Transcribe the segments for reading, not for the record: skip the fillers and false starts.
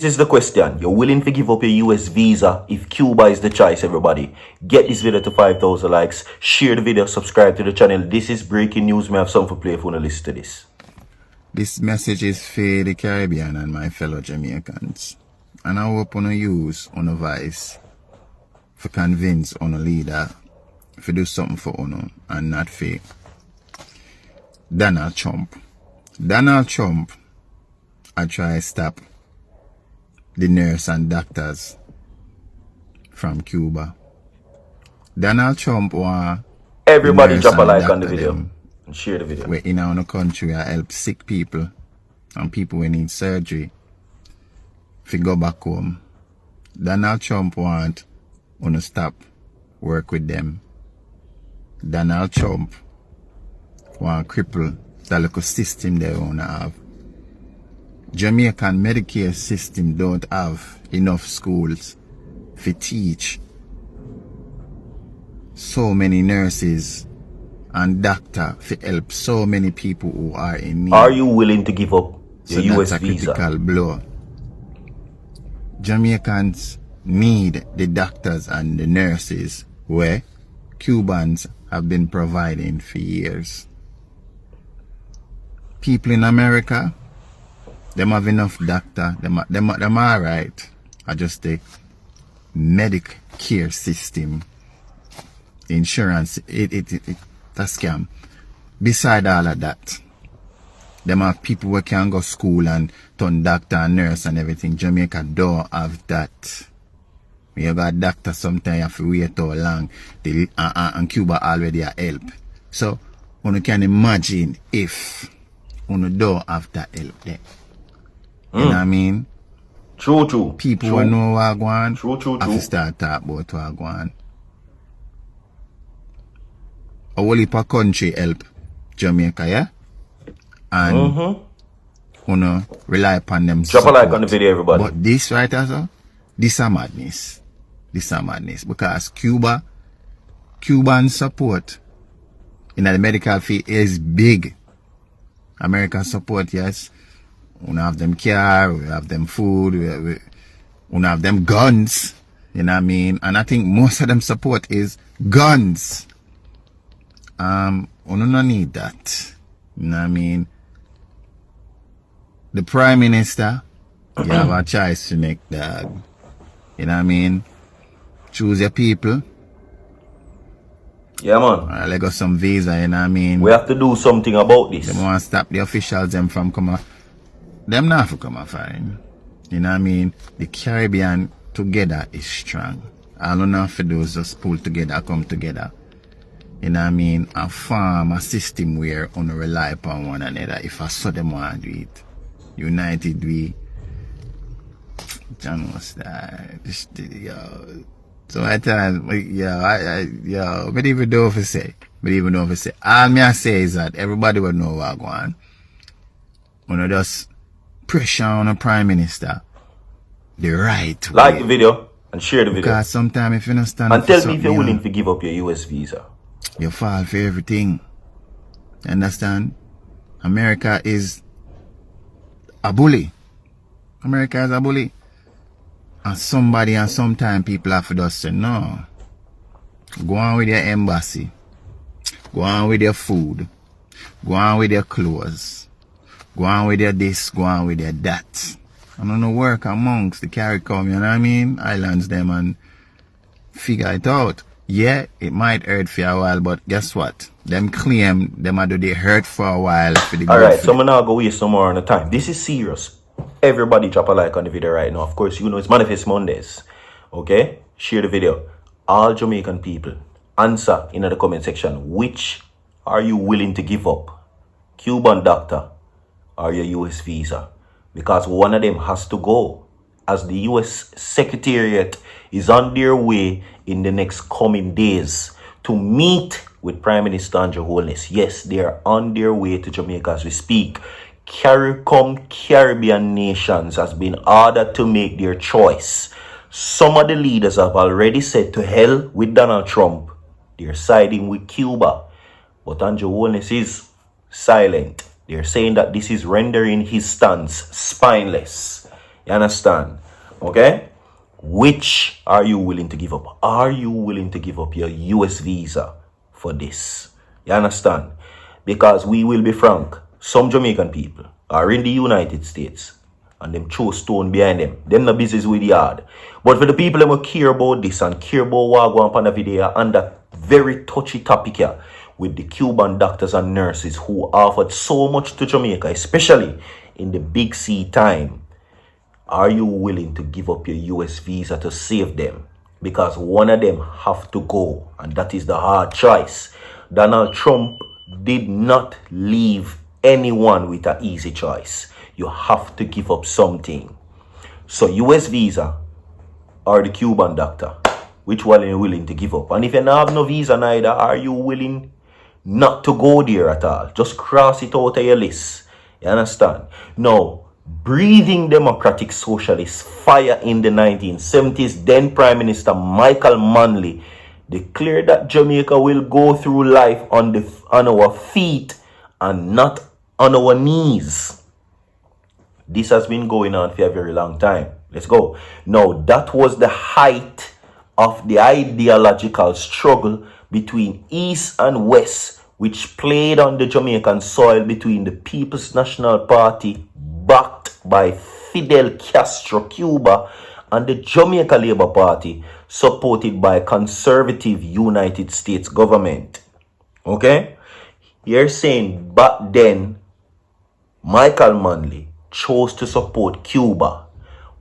This is the question. You're willing to give up your US visa if Cuba is the choice, everybody. Get this video to 5,000 likes. Share the video. Subscribe to the channel. This is breaking news. May have something to play if you want to listen to this. This message is for the Caribbean and my fellow Jamaicans. And I hope you use on a voice to convince on a leader to do something for you and not for Donald Trump. Donald Trump, I try to stop the nurse and doctors from Cuba. Donald Trump want everybody drop a like on the video and share the video. We're in our country, I help sick people and people who need surgery to go back home. Donald Trump want to stop work with them. Donald Trump want to cripple the local system they want to have. Jamaican Medicare system don't have enough schools to teach so many nurses and doctors to help so many people who are in need. Are you willing to give up your US that's a visa? critical blow. Jamaicans need the doctors and the nurses where Cubans have been providing for years. People in America, them have enough doctor, them alright. I just take Medicare system, insurance, it's a scam. Beside all of that, them have people who can go school and turn doctor and nurse and everything. Jamaica don't have that. When you got a doctor, sometimes you have to wait too long. And Cuba already a help. So, you can imagine if you don't have that help there. You know what I mean? True. People who know what go on, True. have to start talk about what go on. A whole heap of country help Jamaica, yeah? And rely upon them. Drop a like on the video, everybody. But this right also, this a madness. This a madness. Because Cuban support in the medical field is big. American support, yes. We have them car, we have them food, we have them guns. You know what I mean? And I think most of them support is guns. We don't need that. You know what I mean? The Prime Minister, you have a choice to make, dog. You know what I mean? Choose your people. Yeah, man. Let go some visa, you know what I mean? We have to do something about this. They want to stop the officials them from coming. Them not for come fine. You know what I mean? The Caribbean together is strong. All enough for those just pull together, come together. You know what I mean? And form a system where on rely upon one another. If I saw them want to do it. United we John was that yo. So I tell yo, but even though if I say, all me I say is that everybody will know what going on. When just pressure on a Prime Minister the right way. Like the video and share the video. Because sometimes if you don't stand and up tell for me if you're something, willing to give up your US visa. you fall for everything. You understand? America is a bully. America is a bully. And somebody and sometime people have to just say, no. Go on with your embassy. Go on with your food. Go on with your clothes. Go on with your this, go on with your that. I don't know, work amongst the CARICOM, you know what I mean? Islands them and figure it out. Yeah, it might hurt for a while, but guess what? Them claim them do they hurt for a while for the Alright, so I'm now go waste some more on the time. This is serious. Everybody drop a like on the video right now. Of course, you know it's Manifest Mondays. Okay? Share the video. All Jamaican people, answer in the comment section. Which are you willing to give up? Cuban doctor or your US visa? Because one of them has to go, as the US Secretariat is on their way in the next coming days to meet with Prime Minister Andrew Holness. Yes, they are on their way to Jamaica as we speak. CARICOM Caribbean nations has been ordered to make their choice. Some of the leaders have already said to hell with Donald Trump. They're siding with Cuba. But Andrew Holness is silent. They're saying that this is rendering his stance spineless. You understand? Okay? Which are you willing to give up? Are you willing to give up your US visa for this? You understand? Because we will be frank, some Jamaican people are in the United States and them throw stone behind them. Them no business with the hard. But for the people who care about this and care about what go on the video and that very touchy topic here with the Cuban doctors and nurses who offered so much to Jamaica, especially in the Big C time, are you willing to give up your US visa to save them? Because one of them have to go, and that is the hard choice. Donald Trump did not leave anyone with an easy choice. You have to give up something. So US visa or the Cuban doctor, which one are you willing to give up? And if you don't have no visa neither, are you willing not to go there at all? Just cross it out of your list. You understand? Now, breathing democratic socialist fire in the 1970s, then Prime Minister Michael Manley declared that Jamaica will go through life on our feet and not on our knees. This has been going on for a very long time. Let's go. Now, that was the height of the ideological struggle between East and West, which played on the Jamaican soil between the People's National Party, backed by Fidel Castro, Cuba, and the Jamaica Labour Party, supported by conservative United States government. Okay? You're saying back then, Michael Manley chose to support Cuba.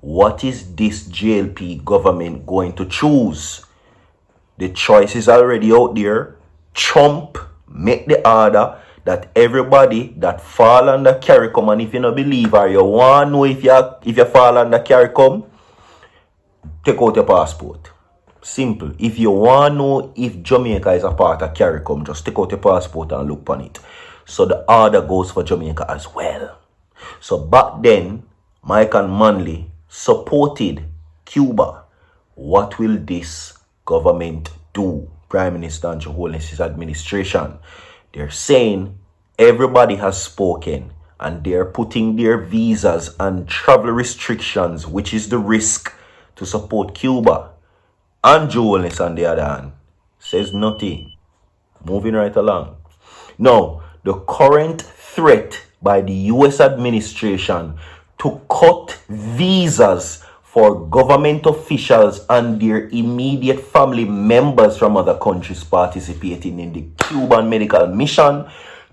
What is this JLP government going to choose? The choice is already out there. Trump make the order that everybody that fall under CARICOM, and if you don't believe or you want to know if you fall under CARICOM, take out your passport. Simple. If you want to know if Jamaica is a part of CARICOM, just take out your passport and look on it. So the order goes for Jamaica as well. So back then, Michael Manley supported Cuba. What will this government do? Prime Minister and HOLNESS administration. They're saying everybody has spoken and they're putting their visas and travel restrictions, which is the risk, to support Cuba. And HOLNESS on the other hand says nothing. Moving right along. Now, the current threat by the US administration to cut visas for government officials and their immediate family members from other countries participating in the Cuban medical mission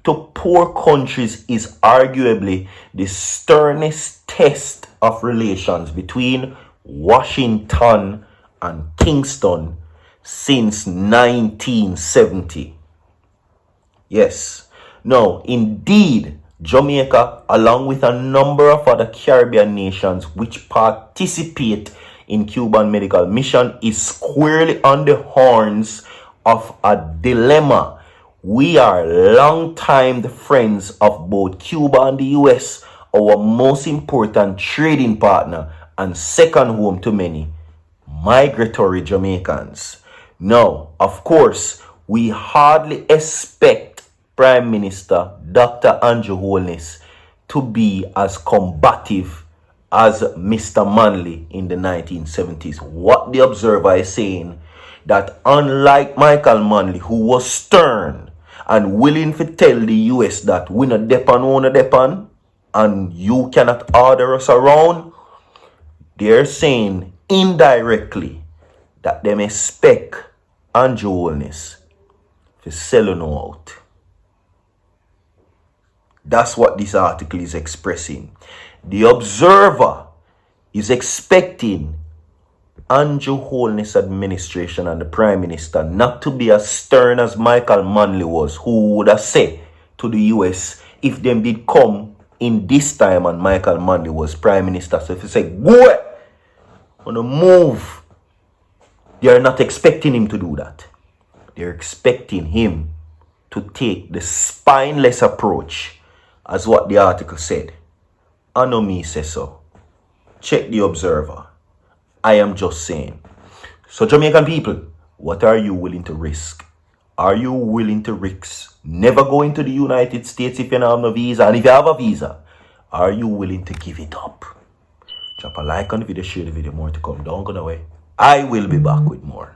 to poor countries is arguably the sternest test of relations between Washington and Kingston since 1970. Yes. Now, indeed, Jamaica, along with a number of other Caribbean nations which participate in Cuban medical mission, is squarely on the horns of a dilemma. We are long-time friends of both Cuba and the US, our most important trading partner and second home to many migratory Jamaicans. Now, of course, we hardly expect Prime Minister Dr. Andrew Holness to be as combative as Mr. Manley in the 1970s. What the Observer is saying, that unlike Michael Manley, who was stern and willing to tell the US that we not depend on a depend and you cannot order us around, they're saying indirectly that they expect Andrew Holness to sell on out. That's what this article is expressing. The Observer is expecting Andrew Holness administration and the Prime Minister not to be as stern as Michael Manley was, who would have said to the US if them did come in this time and Michael Manley was Prime Minister. So if you say, go on a move, they are not expecting him to do that. They're expecting him to take the spineless approach, as what the article said. I know me say so. Check the Observer. I am just saying. So Jamaican people, what are you willing to risk? Are you willing to risk never going to the United States if you don't have no visa? And if you have a visa, are you willing to give it up? Drop a like on the video, share the video, more to come. Don't go away. I will be back with more.